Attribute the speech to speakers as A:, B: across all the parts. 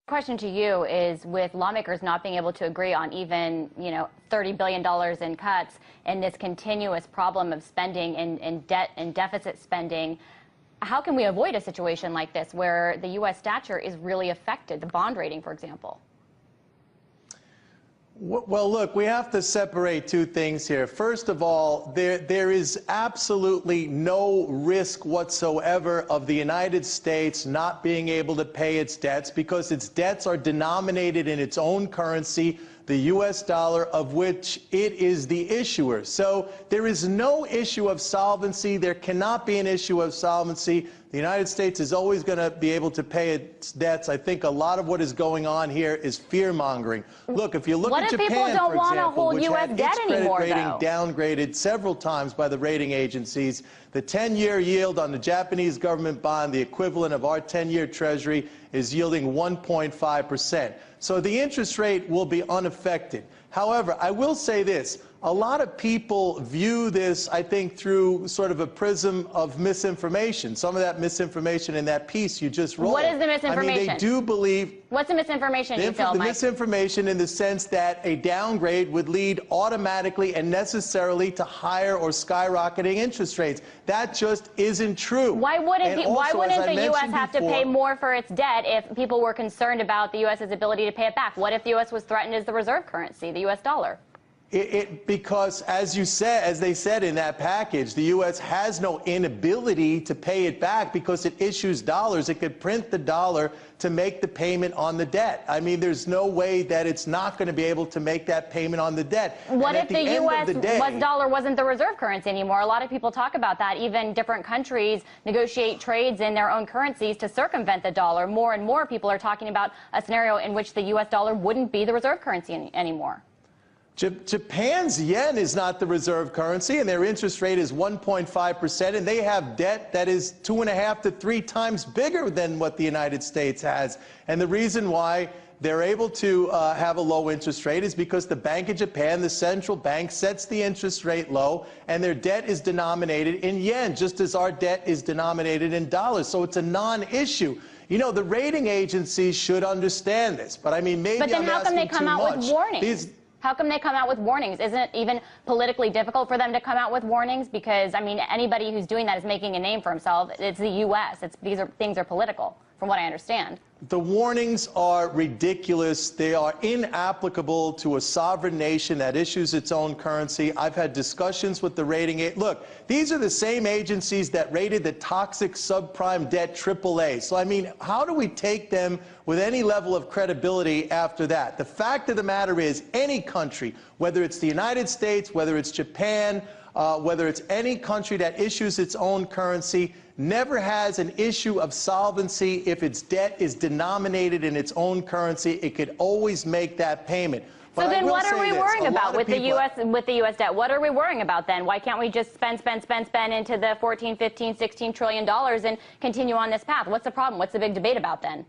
A: Question to you is, with lawmakers not being able to agree on even, $30 billion in cuts and this continuous problem of spending and debt and deficit spending, how can we avoid a situation like this where the U.S. stature is really affected, the bond rating, for example?
B: Well, look, we have to separate two things here. First of all, there is absolutely no risk whatsoever of the United States not being able to pay its debts because its debts are denominated in its own currency, the U.S. dollar, of which it is the issuer. So there is no issue of solvency. There cannot be an issue of solvency. The United States is always going to be able to pay its debts. I think a lot of what is going on here is fear-mongering. Look, if you look at Japan, for example, which had its credit rating downgraded several times by the rating agencies, the 10-year yield on the Japanese government bond, the equivalent of our 10-year Treasury, is yielding 1.5%. So the interest rate will be unaffected. However, I will say this. A lot of people view this, I think, through sort of a prism of misinformation. Some of that misinformation in that piece you just wrote.
A: What is the misinformation?
B: I mean, they do believe...
A: What's the misinformation you feel, Mike?
B: The misinformation in the sense that a downgrade would lead automatically and necessarily to higher or skyrocketing interest rates. That just isn't true.
A: Why wouldn't the U.S. have to pay more for its debt if people were concerned about the U.S.'s ability to pay it back? What if the U.S. was threatened as the reserve currency, the U.S. dollar?
B: Because, as they said in that package, the U.S. has no inability to pay it back because it issues dollars. It could print the dollar to make the payment on the debt. I mean, there's no way that it's not going to be able to make that payment on the debt.
A: What if the U.S. dollar wasn't the reserve currency anymore? A lot of people talk about that. Even different countries negotiate trades in their own currencies to circumvent the dollar. More and more people are talking about a scenario in which the U.S. dollar wouldn't be the reserve currency anymore.
B: Japan's yen is not the reserve currency, and their interest rate is 1.5%, and they have debt that is 2.5 to 3 times bigger than what the United States has. And the reason why they're able to have a low interest rate is because the Bank of Japan, the central bank, sets the interest rate low, and their debt is denominated in yen, just as our debt is denominated in dollars. So it's a non-issue. You know, the rating agencies should understand this, but I mean, maybe I'm asking too much.
A: But then how come they come out with warnings? How come they come out with warnings? Isn't it even politically difficult for them to come out with warnings? Because, I mean, anybody who's doing that is making a name for himself. It's the U.S. Things are political, from what I understand. The warnings are ridiculous. They are inapplicable to a sovereign nation that issues its own currency. I've had discussions with the rating agencies. Look, these are the same agencies that rated the toxic subprime debt AAA. So, I mean, how do we take them with any level of credibility after that? The fact of the matter is, any country, whether it's the United States, whether it's Japan, whether it's any country that issues its own currency, never has an issue of solvency if its debt is denominated in its own currency. It could always make that payment. But so then what are we worrying about with the U.S. debt? What are we worrying about then? Why can't we just spend into the $14, $15, $16 trillion and continue on this path? What's the problem? What's the big debate about then?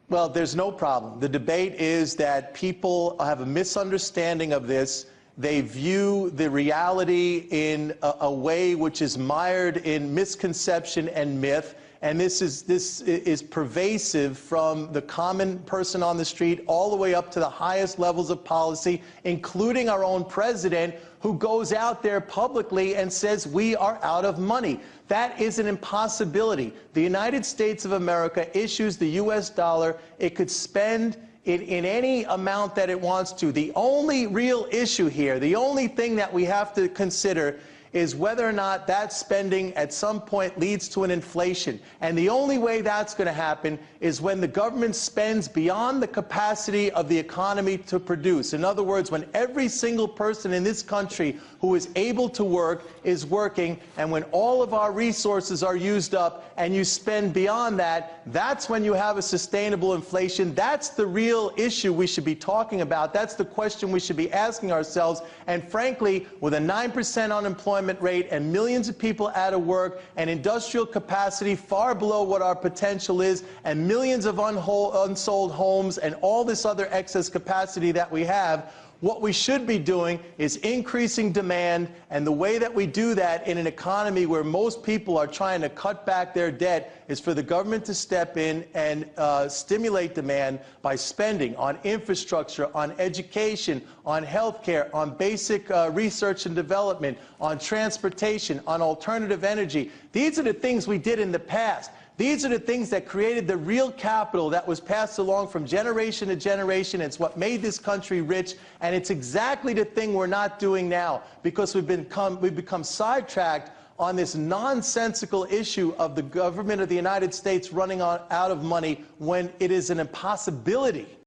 B: Well, there's no problem. The debate is that people have a misunderstanding of this. They view the reality in a way which is mired in misconception and myth, and this is pervasive from the common person on the street all the way up to the highest levels of policy, including our own president, who goes out there publicly and says we are out of money. That is an impossibility. The United States of America issues the U.S. dollar. It could spend in any amount that it wants to. The only real issue here, the only thing that we have to consider is whether or not that spending at some point leads to an inflation. And the only way that's going to happen is when the government spends beyond the capacity of the economy to produce. In other words, when every single person in this country who is able to work is working, and when all of our resources are used up and you spend beyond that, that's when you have a sustainable inflation. That's the real issue we should be talking about. That's the question we should be asking ourselves. And frankly, with a 9% unemployment rate and millions of people out of work and industrial capacity far below what our potential is and millions of unsold homes and all this other excess capacity that we have, What we should be doing is increasing demand, and the way that we do that in an economy where most people are trying to cut back their debt is for the government to step in and stimulate demand by spending on infrastructure, on education, on healthcare, on basic research and development, on transportation, on alternative energy. These are the things we did in the past. These are the things that created the real capital that was passed along from generation to generation. It's what made this country rich, and it's exactly the thing we're not doing now because we've become sidetracked on this nonsensical issue of the government of the United States running out of money when it is an impossibility.